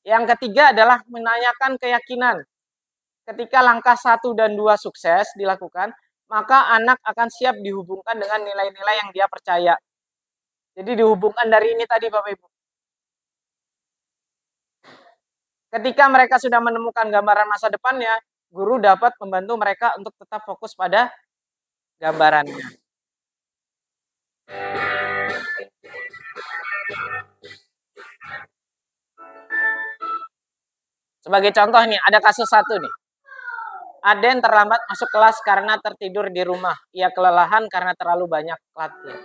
Yang ketiga adalah menanyakan keyakinan. Ketika langkah 1 dan 2 sukses dilakukan, maka anak akan siap dihubungkan dengan nilai-nilai yang dia percaya. Jadi dihubungkan dari ini tadi Bapak Ibu. Ketika mereka sudah menemukan gambaran masa depannya, guru dapat membantu mereka untuk tetap fokus pada gambarannya. Sebagai contoh nih, ada kasus 1 nih. Aden terlambat masuk kelas karena tertidur di rumah. Ia kelelahan karena terlalu banyak latihan.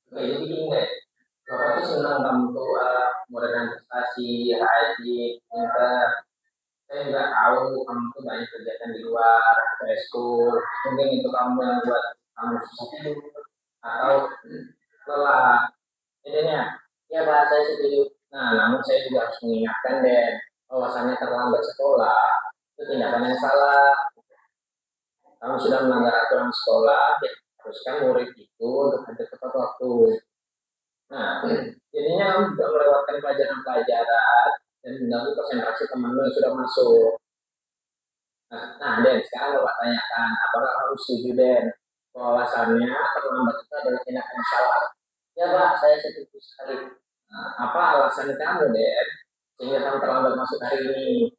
Jadi gini deh, Bapak tuh senang kamu tuh modern prestasi, haji, pinter. Saya juga tahu kamu tuh banyak kegiatan di luar, kayak school. Mungkin itu kamu yang buat kamu susah tidur atau lelah. Jadinya, ya Pak, saya setuju. Nah, namun saya juga harus mengingatkan deh, bahwasannya terlambat sekolah itu tindakan yang salah. Kamu sudah melanggar aturan sekolah, haruskan murid itu untuk hadir tepat waktu. Nah, jadinya kamu juga melewatkan pelajaran-pelajaran dan mengganggu konsentrasi temanmu yang sudah masuk. Nah, Den, sekarang Bapak tanyakan, apakah kamu setuju, Den? alasannya terlambat itu adalah tindakan yang salah. Ya Pak, saya setuju sekali. Nah, apa alasan kamu, Den, sehingga kamu terlambat masuk hari ini?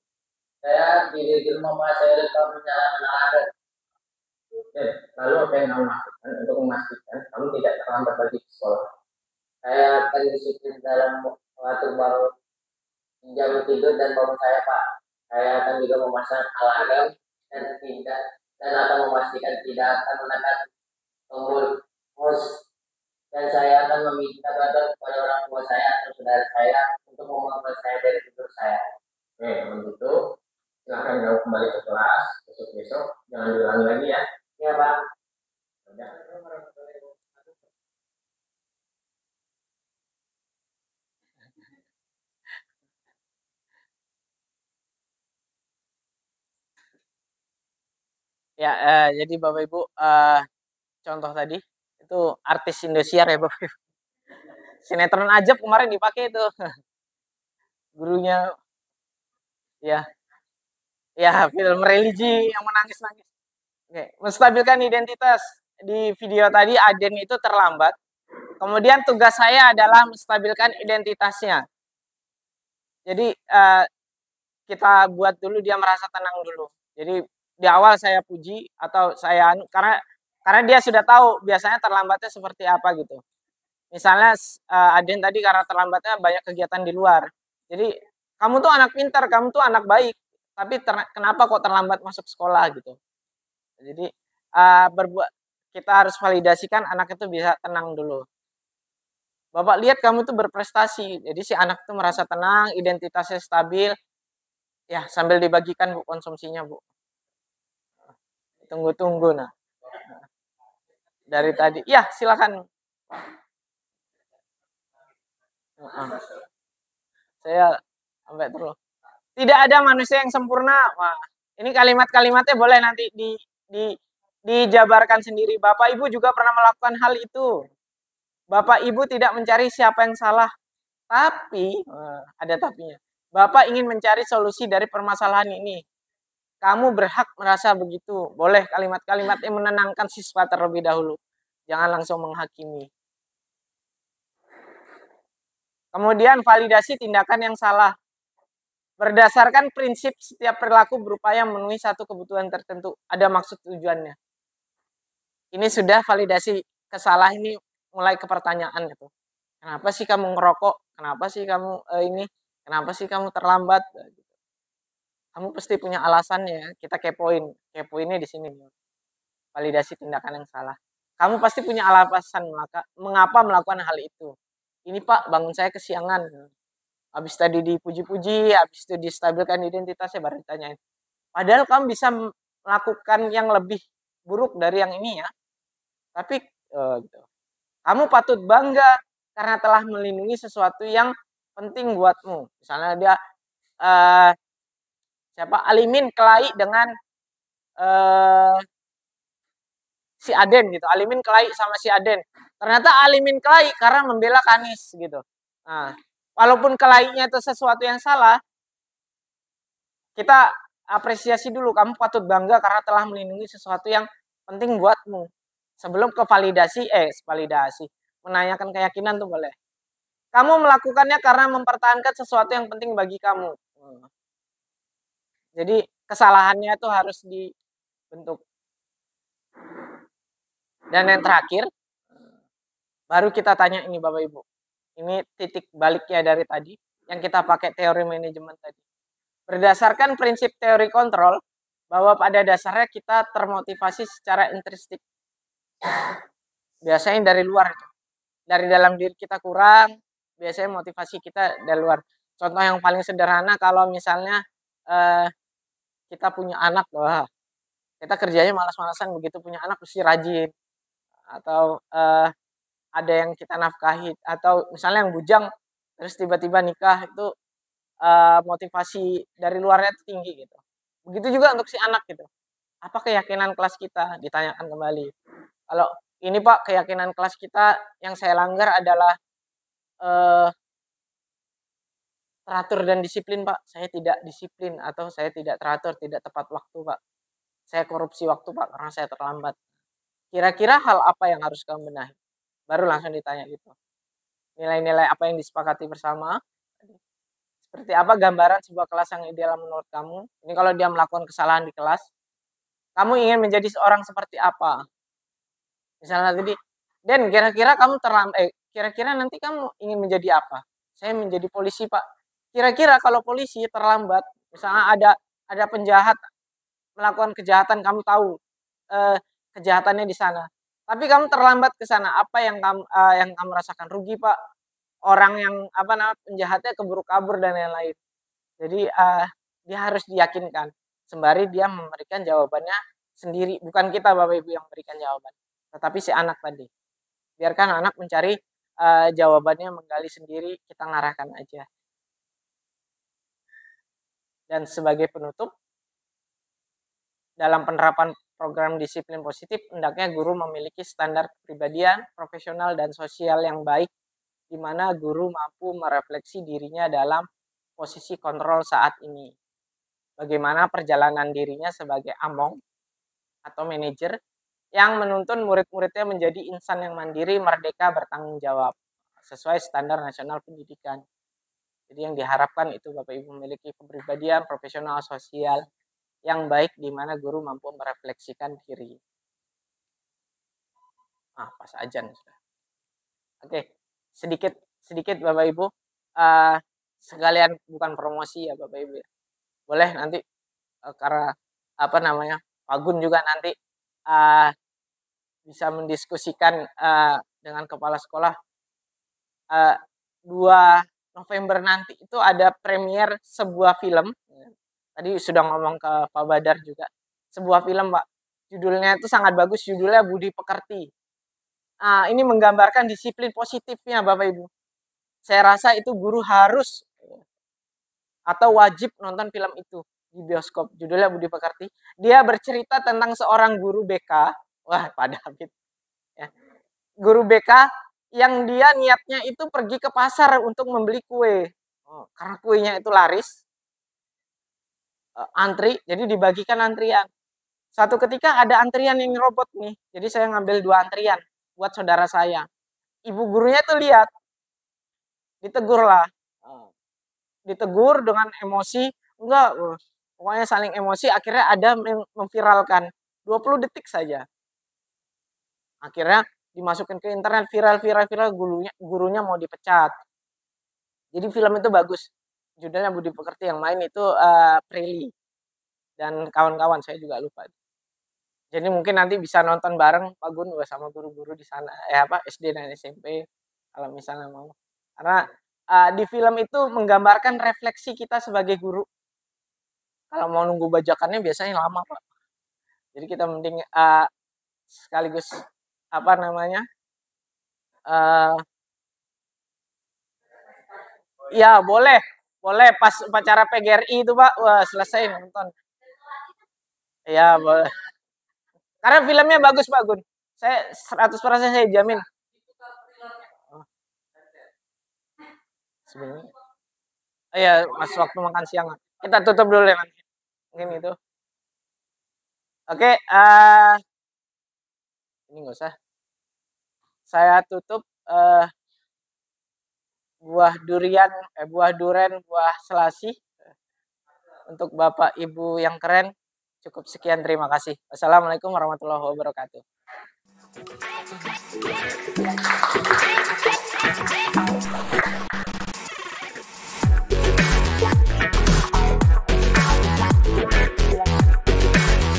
Saya di rumah Pak, saya lihat kamu jalan ada. Lalu apa yang kamu lakukan untuk memastikan kamu tidak terlambat lagi ke sekolah? Saya akan disiplin dalam mengatur bangun jam tidur dan bangun saya Pak. Saya akan juga memasang alarm dan akan memastikan tidak akan menekan tombol pause, dan saya akan meminta bantuan kepada orang tua saya atau saudara saya untuk membangun saya dari tidur saya. Oke, kalau gitu silahkan kamu kembali ke kelas besok jangan diulangi lagi ya. Ya Pak. Udah. Ya, jadi Bapak Ibu, contoh tadi itu artis Indosiar ya Bapak Ibu. Sinetron Ajab kemarin dipakai itu. Gurunya ya, ya film religi yang menangis-nangis. Oke, menstabilkan identitas. Di video tadi Aden itu terlambat. Kemudian tugas saya adalah menstabilkan identitasnya. Jadi kita buat dulu dia merasa tenang dulu. Jadi di awal saya puji atau saya karena dia sudah tahu biasanya terlambatnya seperti apa gitu. Misalnya Aden tadi karena terlambatnya banyak kegiatan di luar. Jadi kamu tuh anak pintar, kamu tuh anak baik, tapi kenapa kok terlambat masuk sekolah gitu. Jadi kita harus validasikan anak itu bisa tenang dulu. Bapak lihat kamu tuh berprestasi, jadi si anak tuh merasa tenang, identitasnya stabil. Ya sambil dibagikan Bu konsumsinya Bu. Tunggu-tunggu nah. Dari tadi, ya silakan. Saya sampai terus. Tidak ada manusia yang sempurna. Wah, ini kalimat-kalimatnya boleh nanti dijabarkan sendiri. Bapak Ibu juga pernah melakukan hal itu. Bapak Ibu tidak mencari siapa yang salah, tapi ada tapinya. Bapak ingin mencari solusi dari permasalahan ini. Kamu berhak merasa begitu. Boleh kalimat-kalimat yang menenangkan siswa terlebih dahulu. Jangan langsung menghakimi. Kemudian validasi tindakan yang salah. Berdasarkan prinsip setiap perilaku berupaya memenuhi satu kebutuhan tertentu. Ada maksud tujuannya. Ini sudah validasi kesalahan ini mulai ke pertanyaan gitu. Kenapa sih kamu ngerokok? Kenapa sih kamu ini? Kenapa sih kamu terlambat? Kamu pasti punya alasannya. Kita kepoin. Kepoinnya di sini. Validasi tindakan yang salah. Kamu pasti punya alasan mengapa melakukan hal itu. Ini Pak, bangun saya kesiangan. Habis tadi dipuji-puji, habis itu distabilkan identitasnya, baru ditanyain. Padahal kamu bisa melakukan yang lebih buruk dari yang ini ya. Tapi gitu. Kamu patut bangga karena telah melindungi sesuatu yang penting buatmu. Misalnya dia Alimin kelahi dengan si Aden gitu. Alimin kelahi sama si Aden. Ternyata Alimin kelahi karena membela Kanis gitu. Nah, walaupun kelahinya itu sesuatu yang salah, kita apresiasi dulu. Kamu patut bangga karena telah melindungi sesuatu yang penting buatmu. Sebelum ke validasi, menanyakan keyakinan tuh boleh. Kamu melakukannya karena mempertahankan sesuatu yang penting bagi kamu. Jadi kesalahannya itu harus dibentuk. Dan yang terakhir, baru kita tanya ini Bapak Ibu. Ini titik baliknya dari tadi, yang kita pakai teori manajemen tadi. Berdasarkan prinsip teori kontrol, bahwa pada dasarnya kita termotivasi secara intrinsik. Biasanya dari luar. Dari dalam diri kita kurang, biasanya motivasi kita dari luar. Contoh yang paling sederhana, kalau misalnya kita punya anak, wah, kita kerjanya malas-malasan, begitu punya anak mesti rajin. Atau ada yang kita nafkahi, atau misalnya yang bujang terus tiba-tiba nikah, itu motivasi dari luarnya itu tinggi gitu. Begitu juga untuk si anak gitu. Apa keyakinan kelas kita? Ditanyakan kembali. Kalau ini Pak, keyakinan kelas kita yang saya langgar adalah teratur dan disiplin Pak. Saya tidak disiplin atau saya tidak teratur, tidak tepat waktu Pak. Saya korupsi waktu Pak karena saya terlambat. Kira-kira hal apa yang harus kamu benahi? Baru langsung ditanya gitu. Nilai-nilai apa yang disepakati bersama? Seperti apa gambaran sebuah kelas yang ideal menurut kamu? Ini kalau dia melakukan kesalahan di kelas, kamu ingin menjadi seorang seperti apa? Misalnya tadi, Den, kira-kira nanti kamu ingin menjadi apa? Saya menjadi polisi, Pak. Kira-kira kalau polisi terlambat, misalnya ada penjahat melakukan kejahatan, kamu tahu eh, kejahatannya di sana. Tapi kamu terlambat ke sana, apa yang kamu rasakan? Rugi, Pak. Orang yang penjahatnya keburu kabur dan lain-lain. Jadi dia harus diyakinkan sembari dia memberikan jawabannya sendiri, bukan kita Bapak Ibu yang memberikan jawaban, tetapi si anak tadi. Biarkan anak mencari jawabannya, menggali sendiri, kita ngarahkan aja. Dan sebagai penutup, dalam penerapan program disiplin positif, hendaknya guru memiliki standar kepribadian, profesional, dan sosial yang baik, di mana guru mampu merefleksi dirinya dalam posisi kontrol saat ini. Bagaimana perjalanan dirinya sebagai among atau manajer yang menuntun murid-muridnya menjadi insan yang mandiri, merdeka, bertanggung jawab sesuai standar nasional pendidikan. Jadi yang diharapkan itu Bapak Ibu memiliki kepribadian, profesional, sosial yang baik, di mana guru mampu merefleksikan diri. Pas aja nih. Oke, sedikit Bapak Ibu, sekalian bukan promosi ya Bapak Ibu. Boleh nanti karena Pak Gun juga nanti bisa mendiskusikan dengan kepala sekolah. 2 November nanti itu ada premier sebuah film. Tadi sudah ngomong ke Pak Badar juga. Sebuah film, Pak. Judulnya itu sangat bagus, judulnya Budi Pekerti. Ini menggambarkan disiplin positifnya Bapak Ibu. Saya rasa itu guru harus atau wajib nonton film itu di bioskop. Judulnya Budi Pekerti. Dia bercerita tentang seorang guru BK. Wah, Pak David. Ya. Guru BK yang dia niatnya itu pergi ke pasar untuk membeli kue. Karena kuenya itu laris. Antri, jadi dibagikan antrian. Satu ketika ada antrian yang robot nih. Jadi saya ngambil 2 antrian buat saudara saya. Ibu gurunya tuh lihat. Ditegur lah. Ditegur dengan emosi. Enggak, pokoknya saling emosi. Akhirnya ada yang memviralkan. 20 detik saja. Akhirnya dimasukin ke internet, viral, gurunya mau dipecat. Jadi film itu bagus. Judulnya Budi Pekerti, yang main itu Prilly dan kawan-kawan, saya juga lupa. Jadi mungkin nanti bisa nonton bareng Pak Gun sama guru-guru di sana, SD dan SMP kalau misalnya mau. Karena di film itu menggambarkan refleksi kita sebagai guru. Kalau mau nunggu bajakannya biasanya lama, Pak. Jadi kita mending sekaligus ya boleh pas upacara PGRI itu Pak, wah selesai nonton. Ya boleh. Karena filmnya bagus Pak Gun. Saya 100% saya jamin. Sebenarnya. Iya, mas waktu makan siang. Kita tutup dulu ya nanti. Mungkin itu. Oke, ini nggak usah. Saya tutup buah duren, buah selasi. Untuk Bapak Ibu yang keren, cukup sekian, terima kasih. Wassalamualaikum warahmatullahi wabarakatuh.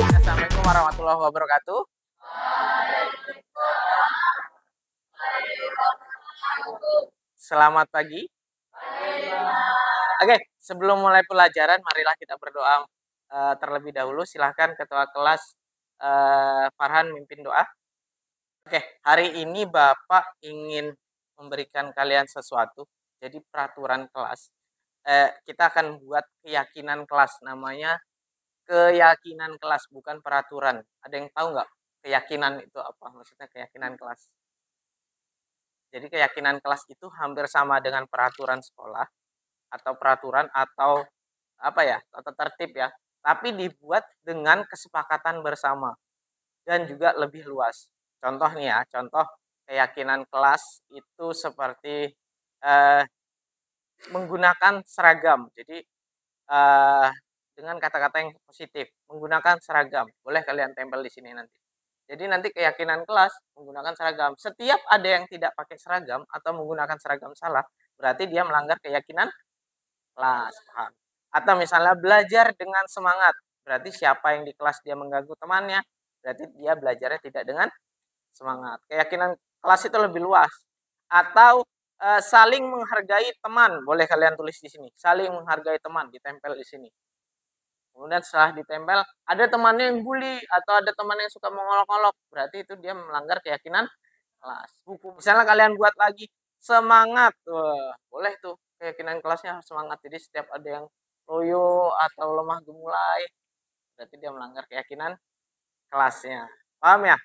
Assalamualaikum warahmatullahi wabarakatuh. Selamat pagi. Oke, sebelum mulai pelajaran, marilah kita berdoa terlebih dahulu. Silahkan Ketua Kelas Farhan mimpin doa. Oke, hari ini Bapak ingin memberikan kalian sesuatu. Jadi peraturan kelas. Kita akan buat keyakinan kelas. Namanya keyakinan kelas, bukan peraturan. Ada yang tahu nggak keyakinan itu apa? Maksudnya keyakinan kelas. Jadi keyakinan kelas itu hampir sama dengan peraturan sekolah atau peraturan atau tata tertib ya. Tapi dibuat dengan kesepakatan bersama dan juga lebih luas. Contoh nih ya, contoh keyakinan kelas itu seperti menggunakan seragam. Jadi dengan kata-kata yang positif, menggunakan seragam. Boleh kalian tempel di sini nanti. Jadi nanti keyakinan kelas menggunakan seragam. Setiap ada yang tidak pakai seragam atau menggunakan seragam salah, berarti dia melanggar keyakinan kelas. Paham? Atau misalnya belajar dengan semangat, berarti siapa yang di kelas dia mengganggu temannya, berarti dia belajarnya tidak dengan semangat. Keyakinan kelas itu lebih luas. Atau saling menghargai teman, boleh kalian tulis di sini. Saling menghargai teman, ditempel di sini. Kemudian setelah ditempel, ada temannya yang bully atau ada temannya yang suka mengolok-olok, berarti itu dia melanggar keyakinan kelas. Misalnya kalian buat lagi semangat, wah, boleh tuh keyakinan kelasnya semangat. Jadi setiap ada yang loyo atau lemah gemulai, berarti dia melanggar keyakinan kelasnya. Paham ya?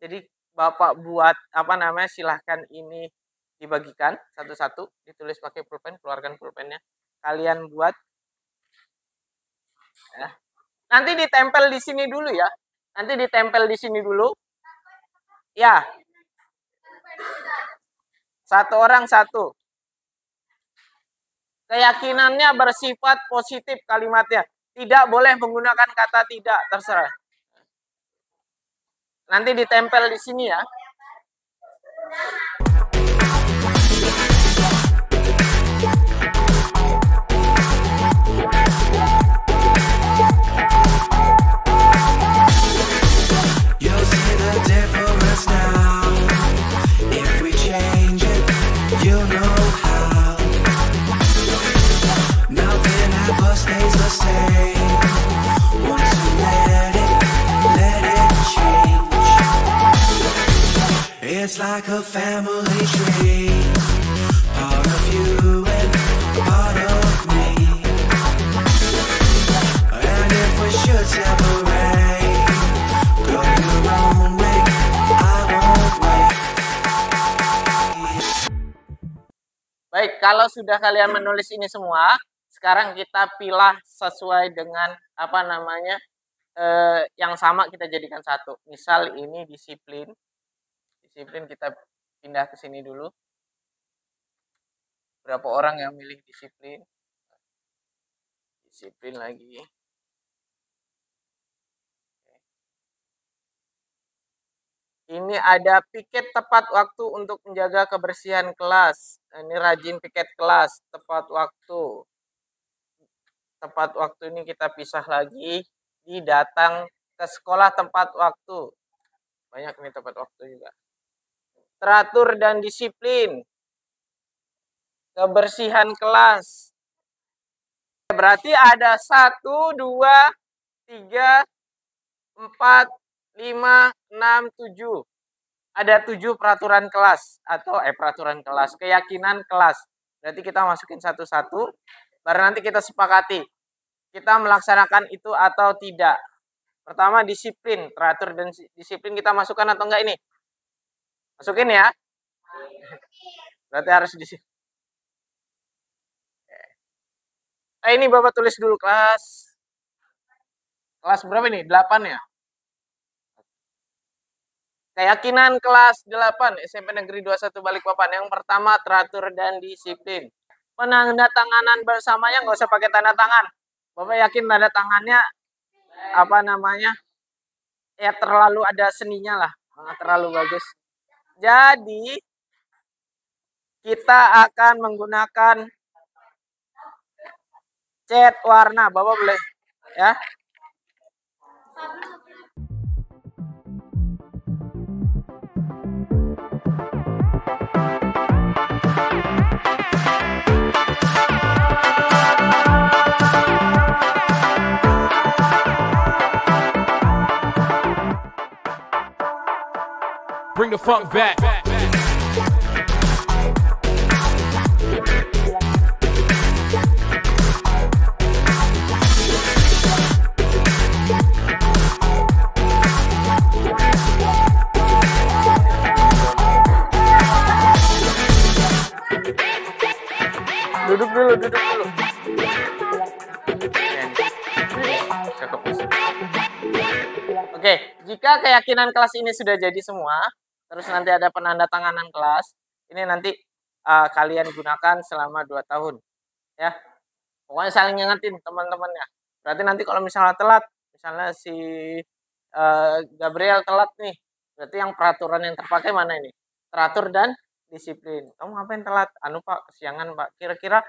Jadi Bapak buat silahkan ini dibagikan satu-satu, ditulis pakai pulpen, keluarkan pulpennya. Kalian buat ya. Nanti ditempel di sini dulu ya. Nanti ditempel di sini dulu. Ya. Satu orang satu. Keyakinannya bersifat positif kalimatnya. Tidak boleh menggunakan kata tidak, terserah. Nanti ditempel di sini ya. It's like a family tree, part of you and part of me. And if we should separate, go your own way, I won't wait. Baik, kalau sudah kalian menulis ini semua, sekarang kita pilah sesuai dengan yang sama kita jadikan satu. Misal ini disiplin. Disiplin kita pindah ke sini dulu. Berapa orang yang milih disiplin? Disiplin lagi. Ini ada piket tepat waktu untuk menjaga kebersihan kelas. Ini rajin piket kelas, tepat waktu. Tepat waktu ini kita pisah lagi. Datang ke sekolah tepat waktu. Banyak nih tepat waktu juga. Teratur dan disiplin. Kebersihan kelas. Berarti ada 1, 2, 3, 4, 5, 6, 7. Ada 7 peraturan kelas. Atau peraturan kelas. Keyakinan kelas. Berarti kita masukin satu-satu. Baru nanti kita sepakati. Kita melaksanakan itu atau tidak. Pertama disiplin. Teratur dan disiplin kita masukkan atau enggak ini? Masukin ya. Berarti harus disiplin. Ini Bapak tulis dulu kelas. Kelas berapa ini? 8 ya? Keyakinan kelas 8 SMP Negeri 21 Balikpapan. Yang pertama teratur dan disiplin. Penandatanganan bersamanya nggak usah pakai tanda tangan. Bapak yakin tanda tangannya ya terlalu ada seninya lah. Terlalu bagus. Jadi kita akan menggunakan cat warna. Bapak boleh ya. Bring the funk back. Duduk dulu. Oke, jika keyakinan kelas ini sudah jadi semua, Terus nanti ada penandatanganan kelas. Ini nanti kalian gunakan selama 2 tahun. Ya. Pokoknya saling ngingetin teman-temannya. Berarti nanti kalau misalnya telat, misalnya si Gabriel telat nih, berarti yang peraturan yang terpakai mana ini? Teratur dan disiplin. Kamu ngapain telat? Anu Pak, kesiangan Pak. Kira-kira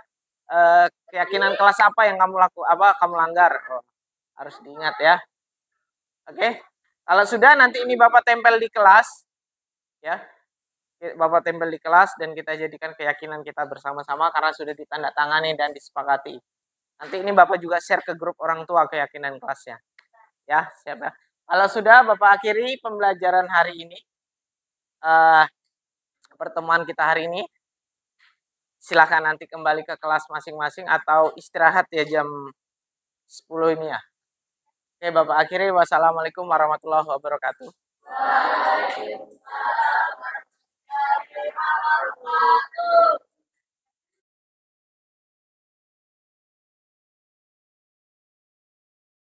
keyakinan kelas apa yang kamu kamu langgar? Oh, harus diingat ya. Oke. Kalau sudah nanti ini Bapak tempel di kelas ya. Bapak tempel di kelas dan kita jadikan keyakinan kita bersama-sama karena sudah ditandatangani dan disepakati. Nanti ini Bapak juga share ke grup orang tua keyakinan kelasnya. Ya, siap ya. Kalau sudah Bapak akhiri pembelajaran hari ini. Pertemuan kita hari ini. Silakan nanti kembali ke kelas masing-masing atau istirahat ya jam 10 ini ya. Oke, Bapak akhiri. Wassalamualaikum warahmatullahi wabarakatuh. Waalaikumsalam warahmatullahi wabarakatuh.